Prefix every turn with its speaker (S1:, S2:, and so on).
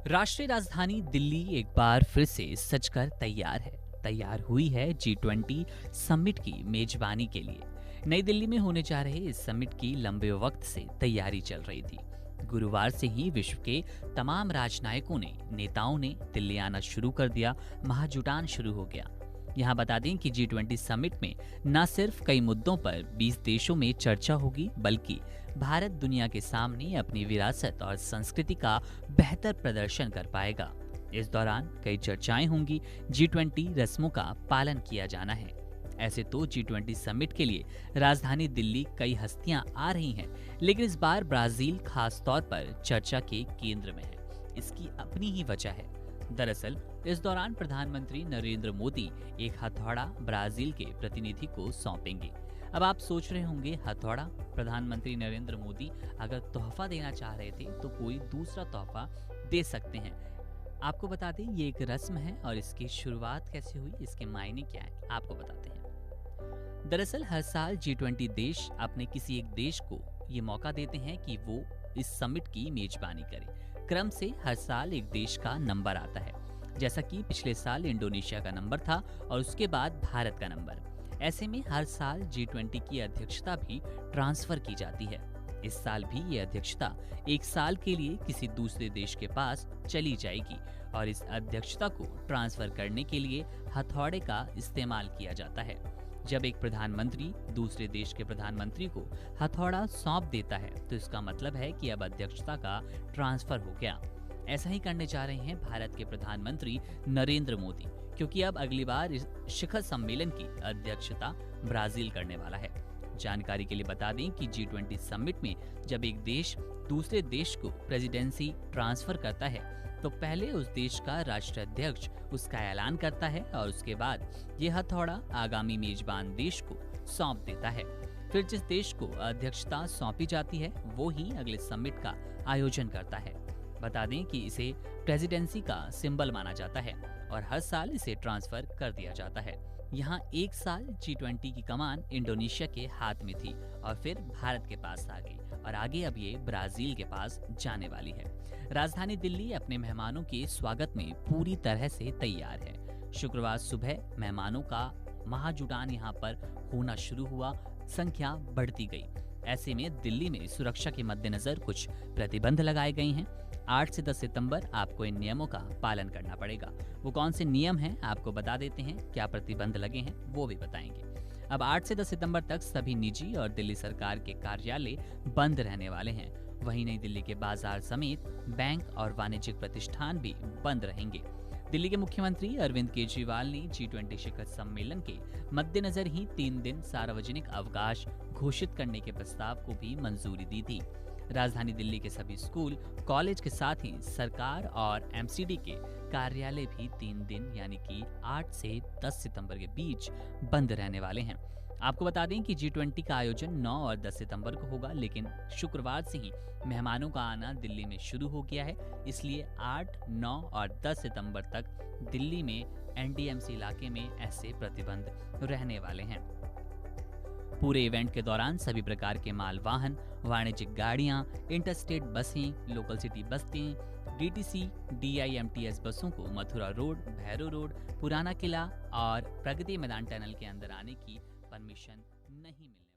S1: राष्ट्रीय राजधानी दिल्ली एक बार फिर से सजकर तैयार है। तैयार हुई है G20 समिट की मेजबानी के लिए। नई दिल्ली में होने जा रहे इस समिट की लंबे वक्त से तैयारी चल रही थी। गुरुवार से ही विश्व के तमाम राजनयिकों ने नेताओं ने दिल्ली आना शुरू कर दिया। महाजुटान शुरू हो गया। यहाँ बता दें कि G20 समिट में न सिर्फ कई मुद्दों पर 20 देशों में चर्चा होगी, बल्कि भारत दुनिया के सामने अपनी विरासत और संस्कृति का बेहतर प्रदर्शन कर पाएगा। इस दौरान कई चर्चाएं होंगी। G20 रस्मों का पालन किया जाना है। ऐसे तो G20 समिट के लिए राजधानी दिल्ली कई हस्तियां आ रही हैं, लेकिन इस बार ब्राजील खास तौर पर चर्चा के केंद्र में है। इसकी अपनी ही वजह है। दरअसल इस दौरान प्रधानमंत्री नरेंद्र मोदी एक हथौड़ा ब्राजील के प्रतिनिधि को सौंपेंगे। अब आप सोच रहे होंगे, हथौड़ा? प्रधानमंत्री नरेंद्र मोदी अगर तोहफा देना चाह रहे थे तो कोई दूसरा तोहफा दे सकते हैं। आपको बता दें, ये एक रस्म है और इसकी शुरुआत कैसे हुई, इसके मायने क्या है, आपको बताते हैं। दरअसल हर साल G20 देश अपने किसी एक देश को ये मौका देते हैं कि वो इस समिट की मेजबानी करे। क्रम से हर साल एक देश का नंबर आता है, जैसा कि पिछले साल इंडोनेशिया का नंबर था और उसके बाद भारत का नंबर। ऐसे में हर साल G20 की अध्यक्षता भी ट्रांसफर की जाती है। इस साल भी ये अध्यक्षता एक साल के लिए किसी दूसरे देश के पास चली जाएगी और इस अध्यक्षता को ट्रांसफर करने के लिए हथौड़े का इस्तेमाल किया जाता है। जब एक प्रधानमंत्री दूसरे देश के प्रधानमंत्री को हथौड़ा सौंप देता है तो इसका मतलब है कि अब अध्यक्षता का ट्रांसफर हो गया। ऐसा ही करने जा रहे हैं भारत के प्रधानमंत्री नरेंद्र मोदी, क्योंकि अब अगली बार इस शिखर सम्मेलन की अध्यक्षता ब्राजील करने वाला है। जानकारी के लिए बता दें कि G20 समिट में जब एक देश दूसरे देश को प्रेसिडेंसी ट्रांसफर करता है तो पहले उस देश का राष्ट्राध्यक्ष उसका ऐलान करता है और उसके बाद ये हथौड़ा आगामी मेजबान देश को सौंप देता है। फिर जिस देश को अध्यक्षता सौंपी जाती है वो ही अगले समिट का आयोजन करता है। बता दें कि इसे प्रेसिडेंसी का सिंबल माना जाता है और हर साल इसे ट्रांसफर कर दिया जाता है। यहाँ एक साल G20 की कमान इंडोनेशिया के हाथ में थी और फिर भारत के पास आ गई और आगे अब ये ब्राजील के पास जाने वाली है। राजधानी दिल्ली अपने मेहमानों के स्वागत में पूरी तरह से तैयार है। शुक्रवार सुबह मेहमानों का महाजुटान यहाँ पर होना शुरू हुआ। संख्या बढ़ती गई। ऐसे में दिल्ली में सुरक्षा के मद्देनजर कुछ प्रतिबंध लगाए गए हैं। 8 से 10 सितंबर आपको इन नियमों का पालन करना पड़ेगा। वो कौन से नियम हैं आपको बता देते हैं, क्या प्रतिबंध लगे हैं वो भी बताएंगे। अब 8 से 10 सितंबर तक सभी निजी और दिल्ली सरकार के कार्यालय बंद रहने वाले हैं। वहीं नई दिल्ली के बाजार समेत बैंक और वाणिज्यिक प्रतिष्ठान भी बंद रहेंगे। दिल्ली के मुख्यमंत्री अरविंद केजरीवाल ने G20 शिखर सम्मेलन के मद्देनजर ही 3 दिन सार्वजनिक अवकाश घोषित करने के प्रस्ताव को भी मंजूरी दी थी। राजधानी दिल्ली के सभी स्कूल, कॉलेज के साथ ही सरकार और MCD के कार्यालय भी 3 दिन यानी कि 8 से 10 सितंबर के बीच बंद रहने वाले हैं। आपको बता दें कि G20 का आयोजन 9 और 10 सितंबर को होगा, लेकिन शुक्रवार से ही मेहमानों का आना दिल्ली में शुरू हो गया है। इसलिए 8, 9 और 10 सितंबर तक दिल्ली में NDMC इलाके में ऐसे प्रतिबंध रहने वाले हैं। पूरे इवेंट के दौरान सभी प्रकार के माल वाहन, वाणिज्यिक गाड़ियां, इंटरस्टेट बसें, लोकल सिटी बसें, DTC, DIMTS बसों को मथुरा रोड, भैरव रोड, पुराना किला और प्रगति मैदान टनल के अंदर आने की परमिशन नहीं मिलेगी।